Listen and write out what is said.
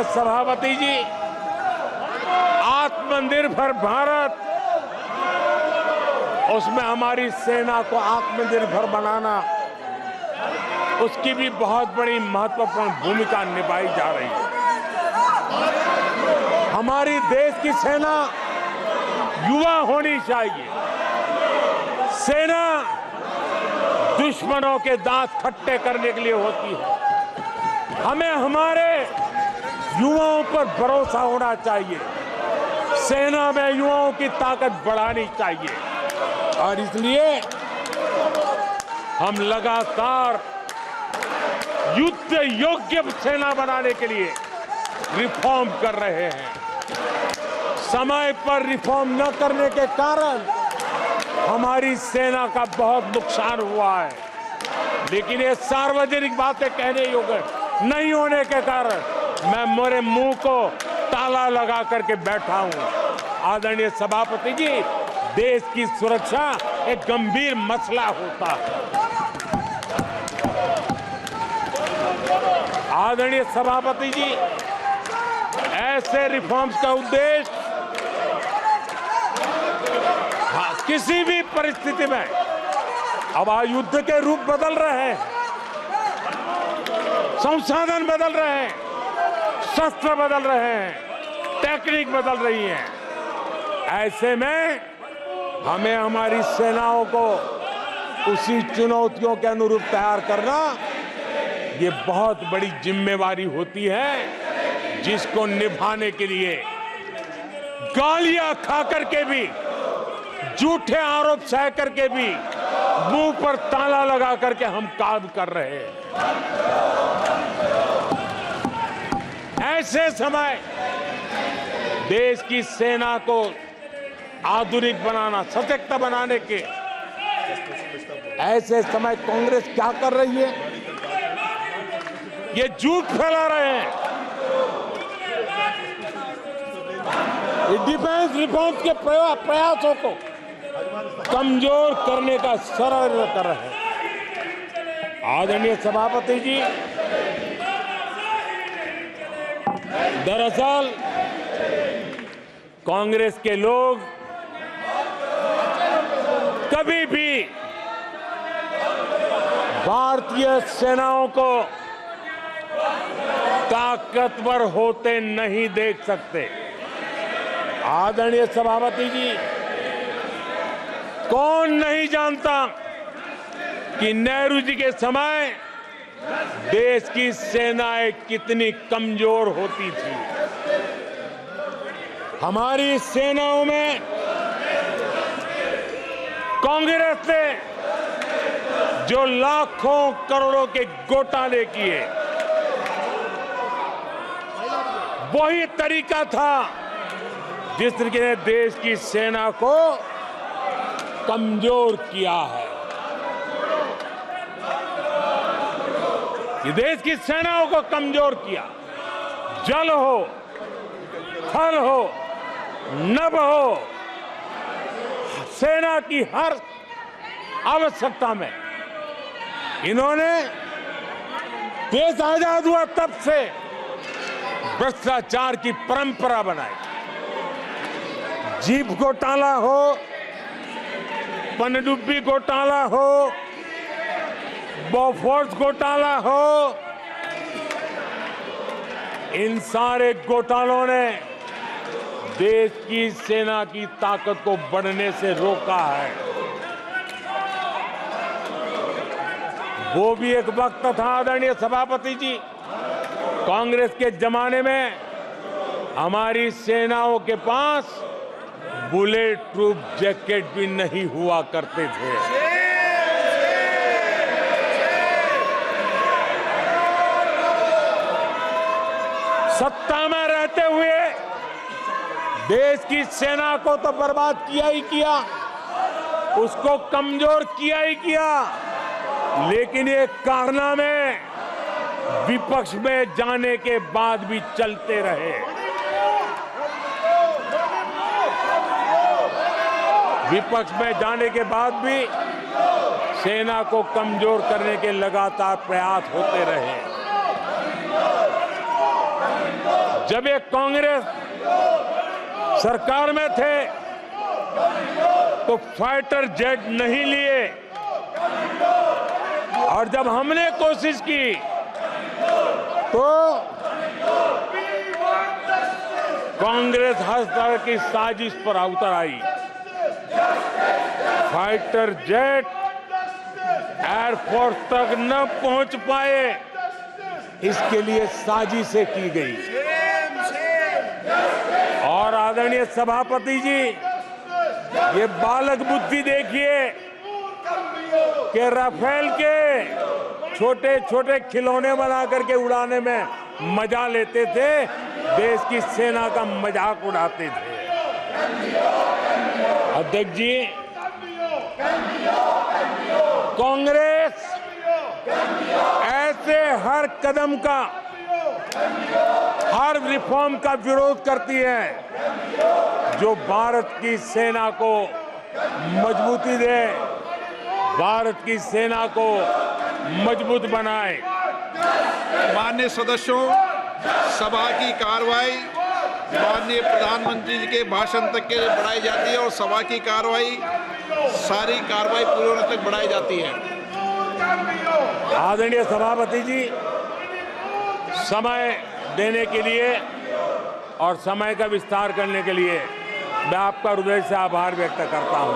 आदरणीय सभापति जी, आत्मनिर्भर भारत, उसमें हमारी सेना को आत्मनिर्भर बनाना, उसकी भी बहुत बड़ी महत्वपूर्ण भूमिका निभाई जा रही है। हमारी देश की सेना युवा होनी चाहिए। सेना दुश्मनों के दांत खट्टे करने के लिए होती है। हमें हमारे युवाओं पर भरोसा होना चाहिए। सेना में युवाओं की ताकत बढ़ानी चाहिए और इसलिए हम लगातार युद्ध योग्य सेना बनाने के लिए रिफॉर्म कर रहे हैं। समय पर रिफॉर्म न करने के कारण हमारी सेना का बहुत नुकसान हुआ है, लेकिन ये सार्वजनिक बातें कहने योग्य नहीं होने के कारण मैं मेरे मुंह को ताला लगा करके बैठा हूं। आदरणीय सभापति जी, देश की सुरक्षा एक गंभीर मसला होता है। आदरणीय सभापति जी, ऐसे रिफॉर्म्स का उद्देश्य किसी भी परिस्थिति में, अब युद्ध के रूप बदल रहे हैं, संसाधन बदल रहे हैं, शस्त्र बदल रहे हैं, टेक्निक बदल रही है। ऐसे में हमें हमारी सेनाओं को उसी चुनौतियों के अनुरूप तैयार करना, ये बहुत बड़ी जिम्मेवारी होती है, जिसको निभाने के लिए गालियां खा करके भी, झूठे आरोप सह करके भी, मुंह पर ताला लगा करके हम काम कर रहे हैं। ऐसे समय देश की सेना को आधुनिक बनाना, सशक्त बनाने के ऐसे समय कांग्रेस क्या कर रही है? ये झूठ फैला रहे हैं। डिफेंस रिफॉर्म्स के प्रयासों को कमजोर करने का षड्यंत्र कर रहे हैं। आदरणीय सभापति जी, दरअसल कांग्रेस के लोग कभी भी भारतीय सेनाओं को ताकतवर होते नहीं देख सकते। आदरणीय सभापति जी, कौन नहीं जानता कि नेहरू जी के समय देश की सेनाएं कितनी कमजोर होती थी। हमारी सेनाओं में कांग्रेस ने जो लाखों करोड़ों के घोटाले किए, वही तरीका था जिस तरीके ने देश की सेना को कमजोर किया है। ये देश की सेनाओं को कमजोर किया। जल हो, थल हो, नभ हो, सेना की हर आवश्यकता में इन्होंने, देश आजाद हुआ तब से भ्रष्टाचार की परंपरा बनाई। जीप घोटाला हो, पनडुब्बी घोटाला हो, बोफोर्स घोटाला हो, इन सारे घोटालों ने देश की सेना की ताकत को बढ़ने से रोका है। वो भी एक वक्त था आदरणीय सभापति जी, कांग्रेस के जमाने में हमारी सेनाओं के पास बुलेट प्रूफ जैकेट भी नहीं हुआ करते थे। सत्ता में रहते हुए देश की सेना को तो बर्बाद किया ही किया, उसको कमजोर किया ही किया, लेकिन ये कारनामे विपक्ष में जाने के बाद भी चलते रहे। विपक्ष में जाने के बाद भी सेना को कमजोर करने के लगातार प्रयास होते रहे। जब ये कांग्रेस सरकार में थे तो फाइटर जेट नहीं लिए, और जब हमने कोशिश की तो कांग्रेस हर तरह की साजिश पर उतर आई। फाइटर जेट एयरफोर्स तक न पहुंच पाए, इसके लिए साजिशें की गई। और आदरणीय सभापति जी, ये बालक बुद्धि देखिए कि राफेल के छोटे छोटे खिलौने बना करके उड़ाने में मजा लेते थे, देश की सेना का मजाक उड़ाते थे। अध्यक्ष जी, कांग्रेस ऐसे हर कदम का, हर रिफॉर्म का विरोध करती है जो भारत की सेना को मजबूती दे, भारत की सेना को मजबूत बनाए। माननीय सदस्यों, सभा की कार्रवाई माननीय प्रधानमंत्री जी के भाषण तक के बढ़ाई जाती है और सभा की कार्रवाई सारी कार्रवाई पूरी होने तक बढ़ाई जाती है। आदरणीय सभापति जी, समय देने के लिए और समय का विस्तार करने के लिए मैं आपका हृदय से आभार व्यक्त करता हूं।